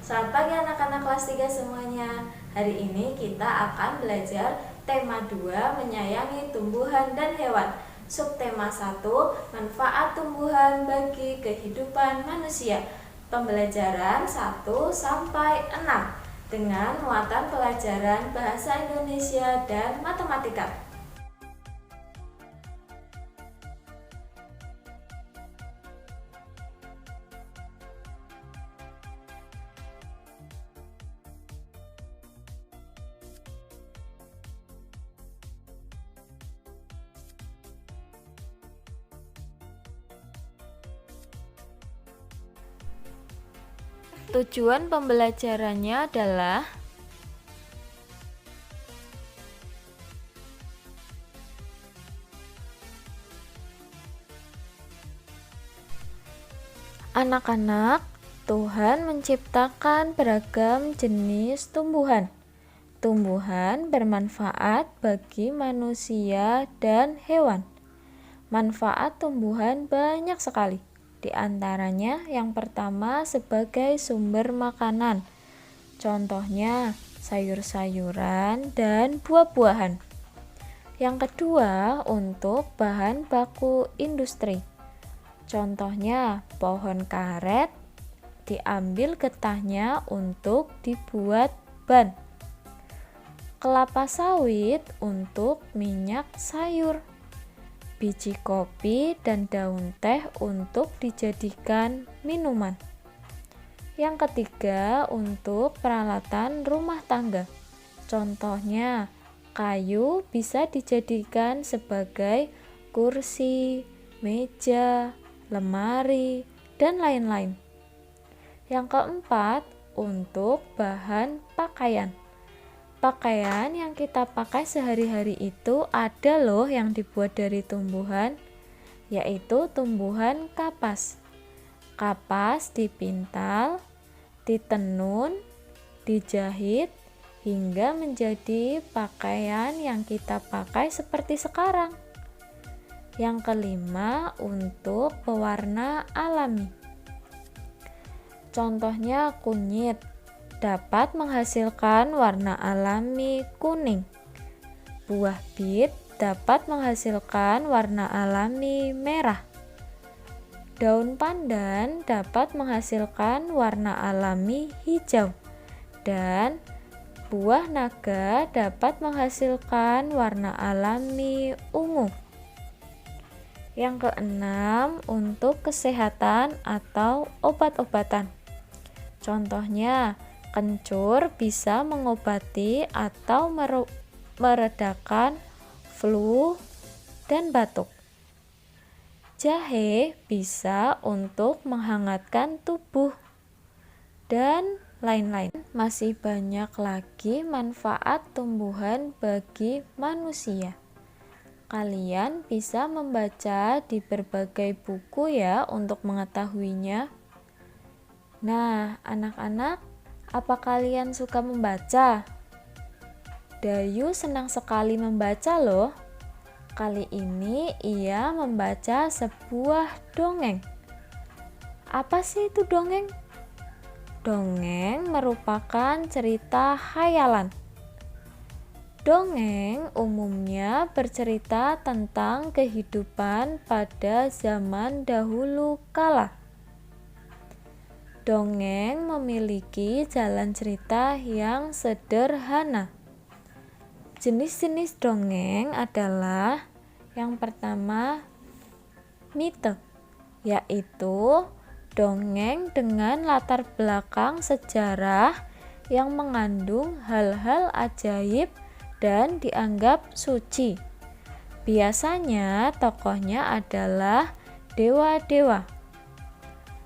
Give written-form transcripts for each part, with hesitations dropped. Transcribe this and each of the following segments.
Selamat pagi anak-anak kelas 3 semuanya. Hari ini kita akan belajar tema 2, menyayangi tumbuhan dan hewan. Subtema 1, manfaat tumbuhan bagi kehidupan manusia. Pembelajaran 1 sampai 6 dengan muatan pelajaran bahasa Indonesia dan matematika. Tujuan pembelajarannya adalah anak-anak, Tuhan menciptakan beragam jenis tumbuhan. Tumbuhan bermanfaat bagi manusia dan hewan. Manfaat tumbuhan banyak sekali. Di antaranya yang pertama sebagai sumber makanan. Contohnya sayur-sayuran dan buah-buahan. Yang kedua untuk bahan baku industri. Contohnya pohon karet diambil getahnya untuk dibuat ban. Kelapa sawit untuk minyak sayur. Biji kopi dan daun teh untuk dijadikan minuman. Yang ketiga untuk peralatan rumah tangga. Contohnya kayu bisa dijadikan sebagai kursi, meja, lemari, dan lain-lain. Yang keempat untuk bahan pakaian. Pakaian yang kita pakai sehari-hari itu ada loh yang dibuat dari tumbuhan, yaitu tumbuhan kapas. Kapas dipintal, ditenun, dijahit, hingga menjadi pakaian yang kita pakai seperti sekarang. Yang kelima untuk pewarna alami. Contohnya kunyit dapat menghasilkan warna alami kuning. Buah bit dapat menghasilkan warna alami merah. Daun pandan dapat menghasilkan warna alami hijau. Dan buah naga dapat menghasilkan warna alami ungu. Yang keenam untuk kesehatan atau obat-obatan. Contohnya kencur bisa mengobati atau meredakan flu dan batuk. Jahe bisa untuk menghangatkan tubuh dan lain-lain. Masih banyak lagi manfaat tumbuhan bagi manusia. Kalian bisa membaca di berbagai buku ya untuk mengetahuinya. Nah, anak-anak, apa kalian suka membaca? Dayu senang sekali membaca loh. Kali ini ia membaca sebuah dongeng. Apa sih itu dongeng? Dongeng merupakan cerita khayalan. Dongeng umumnya bercerita tentang kehidupan pada zaman dahulu kala. Dongeng memiliki jalan cerita yang sederhana. Jenis-jenis dongeng adalah yang pertama mite, yaitu dongeng dengan latar belakang sejarah yang mengandung hal-hal ajaib dan dianggap suci. Biasanya tokohnya adalah dewa-dewa.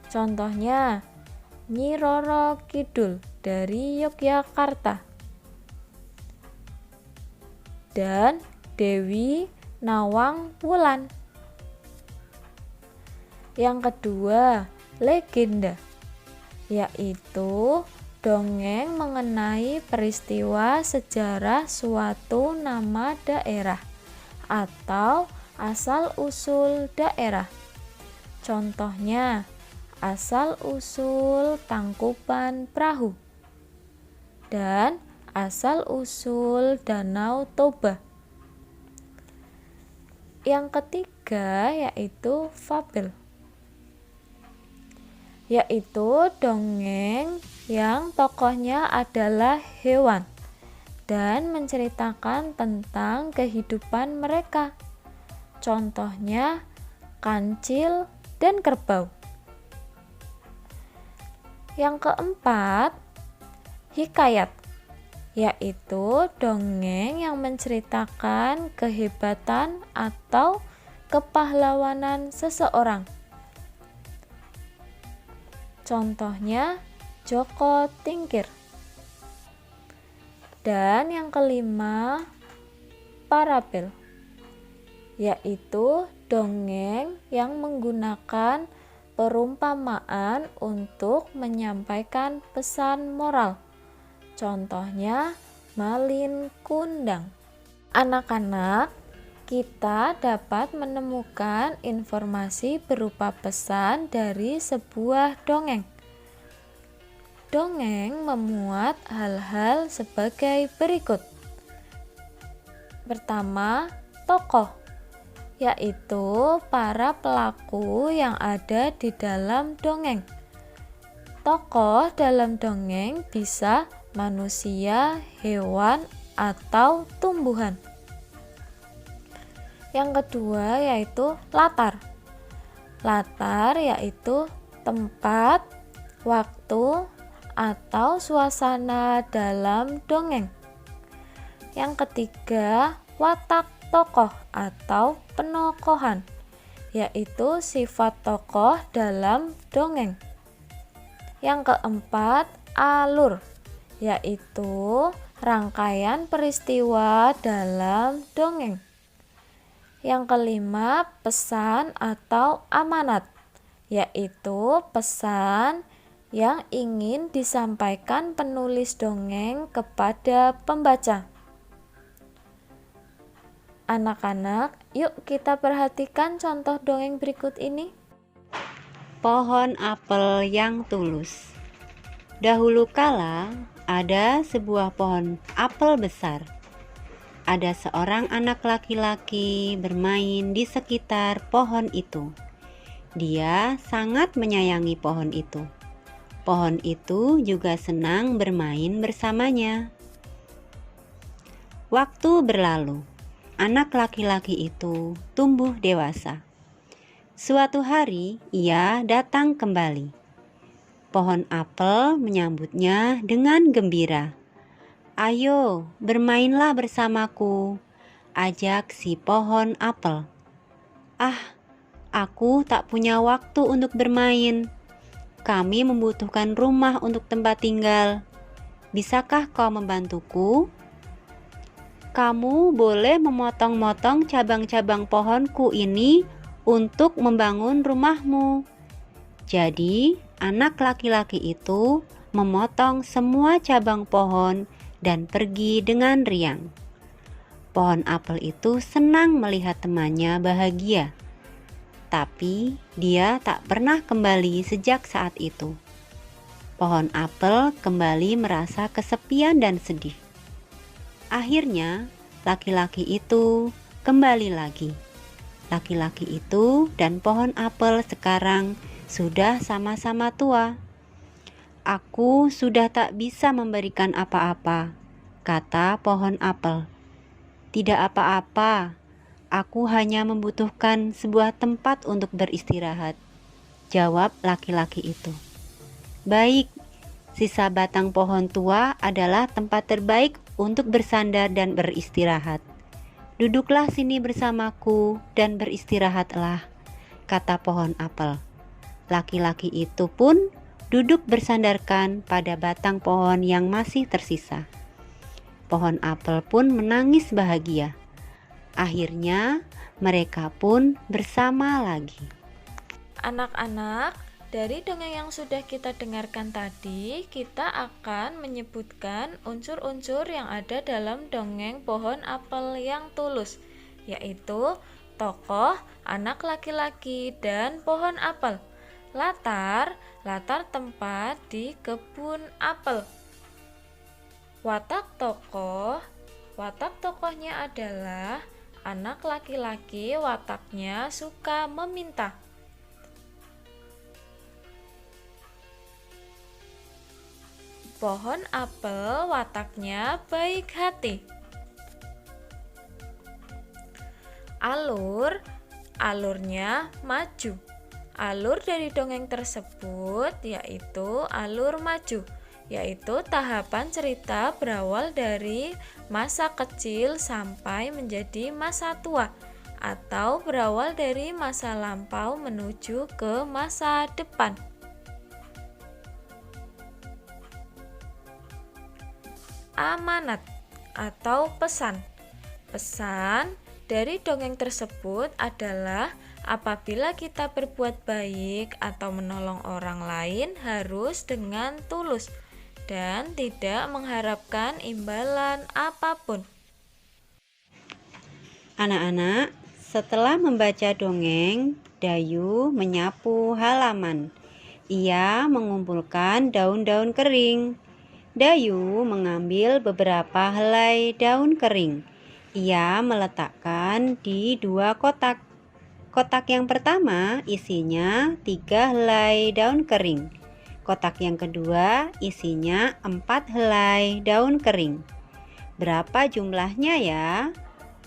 Contohnya Nyi Roro Kidul dari Yogyakarta dan Dewi Nawang Wulan. Yang kedua, legenda, yaitu dongeng mengenai peristiwa sejarah suatu nama daerah atau asal-usul daerah. Contohnya asal-usul Tangkuban Perahu, dan asal-usul Danau Toba. Yang ketiga yaitu fabel, yaitu dongeng yang tokohnya adalah hewan dan menceritakan tentang kehidupan mereka. Contohnya kancil dan kerbau. Yang keempat, hikayat, yaitu dongeng yang menceritakan kehebatan atau kepahlawanan seseorang. Contohnya Joko Tingkir. Dan yang kelima, parabel, yaitu dongeng yang menggunakan perumpamaan untuk menyampaikan pesan moral. Contohnya Malin Kundang. Anak-anak, kita dapat menemukan informasi berupa pesan dari sebuah dongeng. Dongeng memuat hal-hal sebagai berikut. Pertama, tokoh, yaitu para pelaku yang ada di dalam dongeng. Tokoh dalam dongeng bisa manusia, hewan, atau tumbuhan. Yang kedua yaitu latar. Latar yaitu tempat, waktu, atau suasana dalam dongeng. Yang ketiga, watak tokoh atau penokohan, yaitu sifat tokoh dalam dongeng. Yang keempat, alur, yaitu rangkaian peristiwa dalam dongeng. Yang kelima, pesan atau amanat, yaitu pesan yang ingin disampaikan penulis dongeng kepada pembaca. Anak-anak, yuk kita perhatikan contoh dongeng berikut ini. Pohon apel yang tulus. Dahulu kala ada sebuah pohon apel besar. Ada seorang anak laki-laki bermain di sekitar pohon itu. Dia sangat menyayangi pohon itu. Pohon itu juga senang bermain bersamanya. Waktu berlalu, anak laki-laki itu tumbuh dewasa. Suatu hari ia datang kembali. Pohon apel menyambutnya dengan gembira. "Ayo, bermainlah bersamaku," ajak si pohon apel. "Ah, aku tak punya waktu untuk bermain. Kami membutuhkan rumah untuk tempat tinggal. Bisakah kau membantuku? Kamu boleh memotong-motong cabang-cabang pohonku ini untuk membangun rumahmu." Jadi, anak laki-laki itu memotong semua cabang pohon dan pergi dengan riang. Pohon apel itu senang melihat temannya bahagia, tapi dia tak pernah kembali sejak saat itu. Pohon apel kembali merasa kesepian dan sedih. Akhirnya, laki-laki itu kembali lagi. Laki-laki itu dan pohon apel sekarang sudah sama-sama tua. "Aku sudah tak bisa memberikan apa-apa," kata pohon apel. "Tidak apa-apa, aku hanya membutuhkan sebuah tempat untuk beristirahat," jawab laki-laki itu. "Baik, sisa batang pohon tua adalah tempat terbaik untuk bersandar dan beristirahat. Duduklah sini bersamaku dan beristirahatlah," kata pohon apel. Laki-laki itu pun duduk bersandarkan pada batang pohon yang masih tersisa. Pohon apel pun menangis bahagia. Akhirnya mereka pun bersama lagi. Anak-anak, dari dongeng yang sudah kita dengarkan tadi, kita akan menyebutkan unsur-unsur yang ada dalam dongeng pohon apel yang tulus, yaitu tokoh, anak laki-laki, dan pohon apel. Latar tempat di kebun apel. Watak tokohnya adalah anak laki-laki, wataknya suka meminta. Pohon apel wataknya baik hati. Alurnya maju. Alur dari dongeng tersebut yaitu alur maju, yaitu tahapan cerita berawal dari masa kecil sampai menjadi masa tua, atau berawal dari masa lampau menuju ke masa depan. Amanat atau pesan. Pesan dari dongeng tersebut adalah apabila kita berbuat baik atau menolong orang lain harus dengan tulus dan tidak mengharapkan imbalan apapun. Anak-anak, setelah membaca dongeng, Dayu menyapu halaman. Ia mengumpulkan daun-daun kering. Dayu mengambil beberapa helai daun kering. Ia meletakkan di 2 kotak. Kotak yang pertama isinya 3 helai daun kering. Kotak yang kedua isinya 4 helai daun kering. Berapa jumlahnya ya?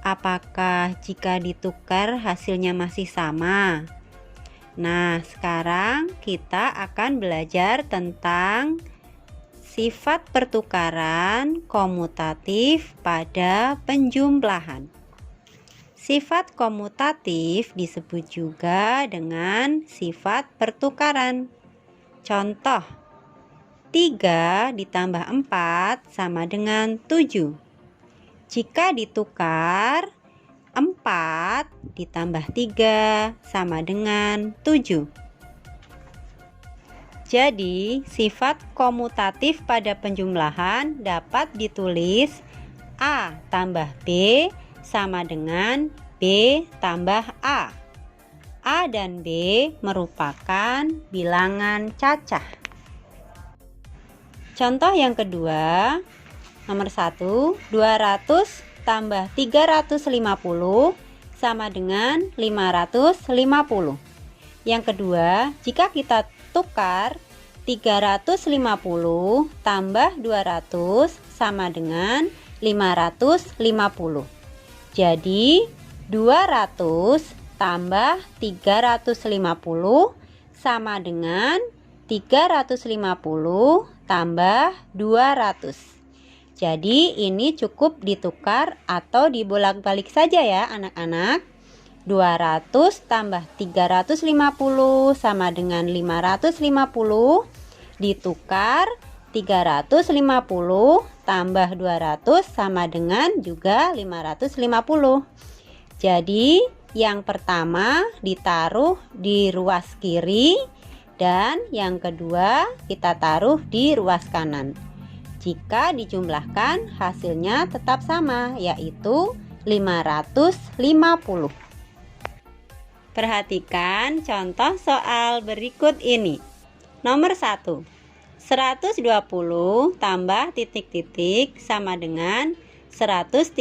Apakah jika ditukar hasilnya masih sama? Nah, sekarang kita akan belajar tentang sifat pertukaran komutatif pada penjumlahan. Sifat komutatif disebut juga dengan sifat pertukaran. Contoh, 3 ditambah 4 sama dengan 7. Jika ditukar, 4 ditambah 3 sama dengan 7. Jadi, sifat komutatif pada penjumlahan dapat ditulis A tambah B sama dengan B tambah A. A dan B merupakan bilangan cacah. Contoh yang kedua, nomor 1, 200 tambah 350 sama dengan 550. Yang kedua, jika kita tukar 350 tambah 200 sama dengan 550. Jadi 200 tambah 350 sama dengan 350 tambah 200. Jadi ini cukup ditukar atau dibolak-balik saja ya anak-anak. 200 tambah 350 sama dengan 550, ditukar 350 tambah 200 sama dengan juga 550. Jadi yang pertama ditaruh di ruas kiri dan yang kedua kita taruh di ruas kanan. Jika dijumlahkan hasilnya tetap sama, yaitu 550. Perhatikan contoh soal berikut ini. Nomor 1, 120 tambah titik-titik sama dengan 138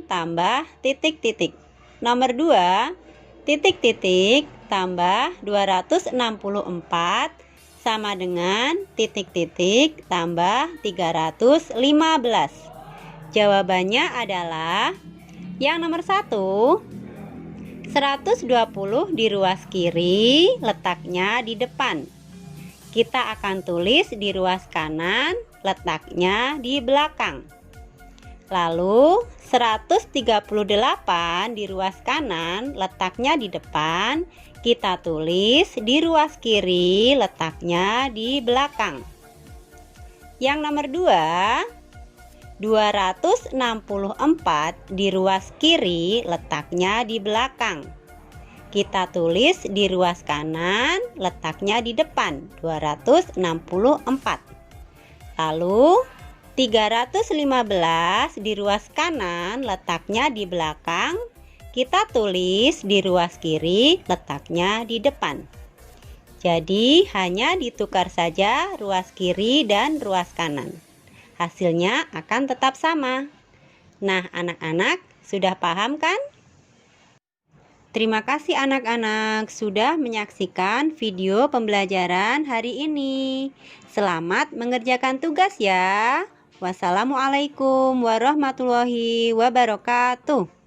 tambah titik-titik. Nomor 2, titik-titik tambah 264 sama dengan titik-titik tambah 315. Jawabannya adalah yang nomor 1, 120 di ruas kiri, letaknya di depan. Kita akan tulis di ruas kanan, letaknya di belakang. Lalu 138 di ruas kanan, letaknya di depan. Kita tulis di ruas kiri, letaknya di belakang. Yang nomor 2, 264 di ruas kiri, letaknya di belakang. Kita tulis di ruas kanan, letaknya di depan, 264. Lalu 315 di ruas kanan, letaknya di belakang. Kita tulis di ruas kiri, letaknya di depan. Jadi hanya ditukar saja ruas kiri dan ruas kanan. Hasilnya akan tetap sama. Nah, anak-anak sudah paham kan? Terima kasih anak-anak sudah menyaksikan video pembelajaran hari ini. Selamat mengerjakan tugas ya. Wassalamualaikum warahmatullahi wabarakatuh.